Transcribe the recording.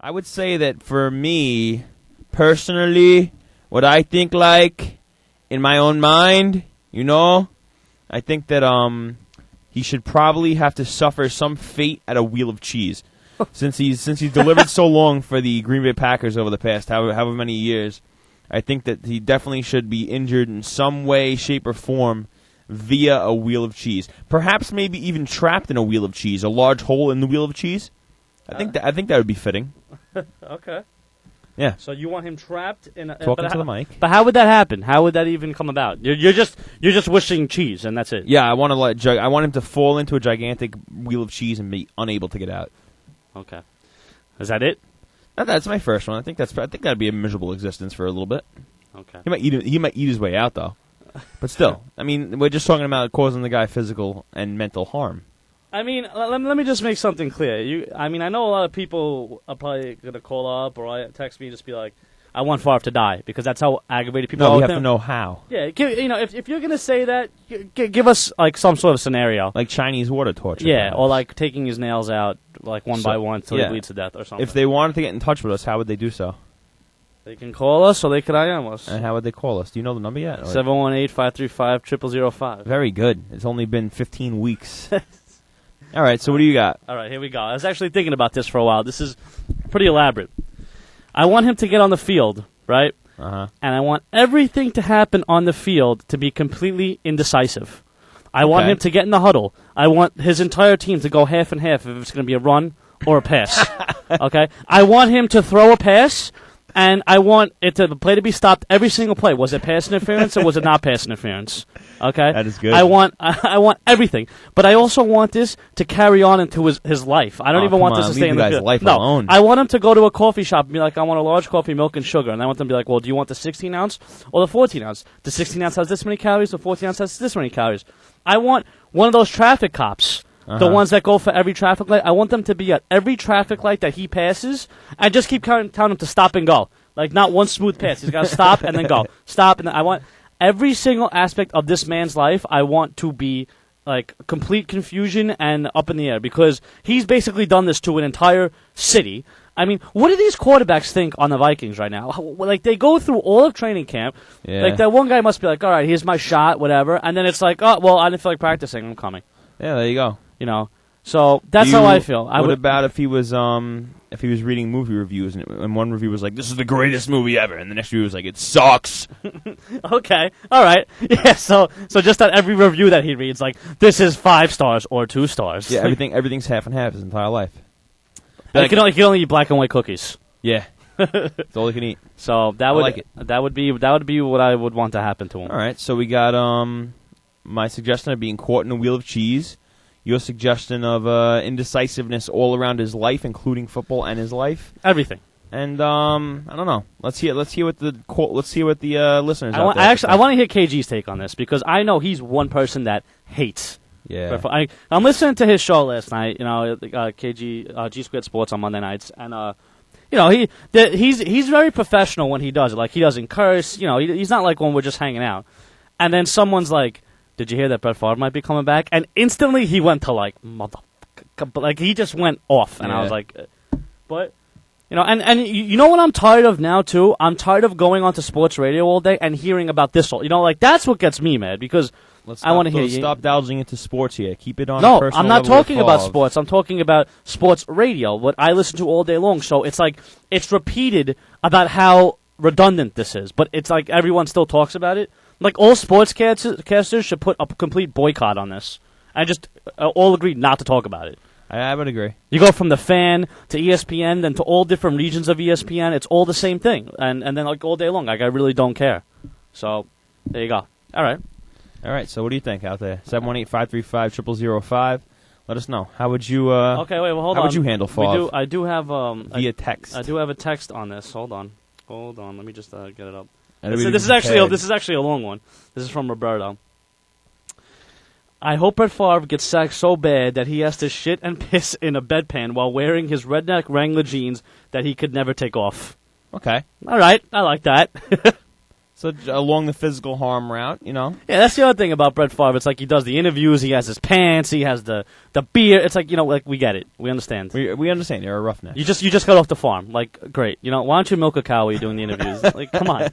I would say that for me, personally, what I think like in my own mind, I think that he should probably have to suffer some fate at a wheel of cheese, since he's delivered so long for the Green Bay Packers over the past however many years. I think that he definitely should be injured in some way, shape, or form via a wheel of cheese. Perhaps maybe even trapped in a wheel of cheese, a large hole in the wheel of cheese. I think that would be fitting. Okay. Yeah. So you want him trapped in talking to the mic. But how would that happen? How would that even come about? You're just wishing cheese and that's it. Yeah, I want him to fall into a gigantic wheel of cheese and be unable to get out. Okay. Is that it? That's my first one. I think that'd be a miserable existence for a little bit. Okay. He might eat his way out though. But still, I mean, we're just talking about causing the guy physical and mental harm. I mean, let me just make something clear. I know a lot of people are probably going to call up or text me and just be like, I want Favre to die, because that's how aggravated people are. No, we have to know how. Yeah, if you're going to say that, give us like some sort of scenario. Like Chinese water torture. Yeah, perhaps. or like taking his nails out like one by one until he bleeds to death or something. If they wanted to get in touch with us, how would they do so? They can call us or they could IM us. And how would they call us? Do you know the number yet? 718-535-0005. Very good. It's only been 15 weeks. All right, so what do you got? All right, here we go. I was actually thinking about this for a while. This is pretty elaborate. I want him to get on the field, right? Uh-huh. And I want everything to happen on the field to be completely indecisive. I want him to get in the huddle. I want his entire team to go half and half if it's going to be a run or a pass. Okay? I want him to throw a pass, and I want the play to be stopped every single play. Was it pass interference or was it not pass interference? Okay? That is good. I want everything. But I also want this to carry on into his life. I don't even want this to stay in the field. Life alone. I want him to go to a coffee shop and be like, I want a large coffee, milk, and sugar. And I want them to be like, well, do you want the 16-ounce or the 14-ounce? The 16-ounce has this many calories, the 14-ounce has this many calories. I want one of those traffic cops. The ones that go for every traffic light. I want them to be at every traffic light that he passes and just keep telling him to stop and go. Like, not one smooth pass. He's got to stop and then go. Stop and then I want every single aspect of this man's life, I want to be like complete confusion and up in the air, because he's basically done this to an entire city. I mean, what do these quarterbacks think on the Vikings right now? Like, they go through all of training camp. Yeah. Like, that one guy must be like, all right, here's my shot, whatever. And then it's like, oh, well, I didn't feel like practicing. I'm coming. Yeah, there you go. So that's how I feel. What about if he was reading movie reviews and one review was like, this is the greatest movie ever, and the next review was like, it sucks. Okay, all right. Yeah, so just on every review that he reads, like, this is 5 stars or 2 stars. Yeah, everything's half and half his entire life. He can only eat black and white cookies. Yeah. That's all he can eat. So that would be what I would want to happen to him. All right, so we got my suggestion of being caught in a wheel of cheese. Your suggestion of indecisiveness all around his life, including football and his life. Everything. And I don't know. Let's hear what the listeners. I want to hear KG's take on this, because I know he's one person that hates. Yeah. I'm listening to his show last night. KG G Squared Sports on Monday nights, and he's very professional when he does it. Like, he doesn't curse. He's not like when we're just hanging out. And then someone's like, did you hear that Brett Favre might be coming back? And instantly he went to like, motherfucker. Like, he just went off. And I was like, but, and you know what I'm tired of now, too? I'm tired of going onto sports radio all day and hearing about this. That's what gets me mad, because I want to hear you. Stop delving into sports here. Keep it on No, a personal I'm not level talking about sports. I'm talking about sports radio, what I listen to all day long. So it's like, it's repeated about how redundant this is. But it's like everyone still talks about it. Like, all sportscasters should put a complete boycott on this. And just all agree not to talk about it. I would agree. You go from the Fan to ESPN, then to all different regions of ESPN. It's all the same thing. And then, like, all day long. Like, I really don't care. So, there you go. All right. So what do you think out there? 718-535-0005. Let us know. How would you okay, wait, well, hold on. How would you handle Favre? I do have via text. I do have a text on this. Hold on. Let me just get it up. This is actually a long one. This is from Roberto. I hope Brett Favre gets sacked so bad that he has to shit and piss in a bedpan while wearing his redneck Wrangler jeans that he could never take off. Okay. All right. I like that. So along the physical harm route, you know. Yeah, that's the other thing about Brett Favre. It's like he does the interviews, he has his pants, he has the beard. It's like, like we get it, we understand. We understand you're a roughneck. You just got off the farm, like great. Why don't you milk a cow while you're doing the interviews? Like, come on.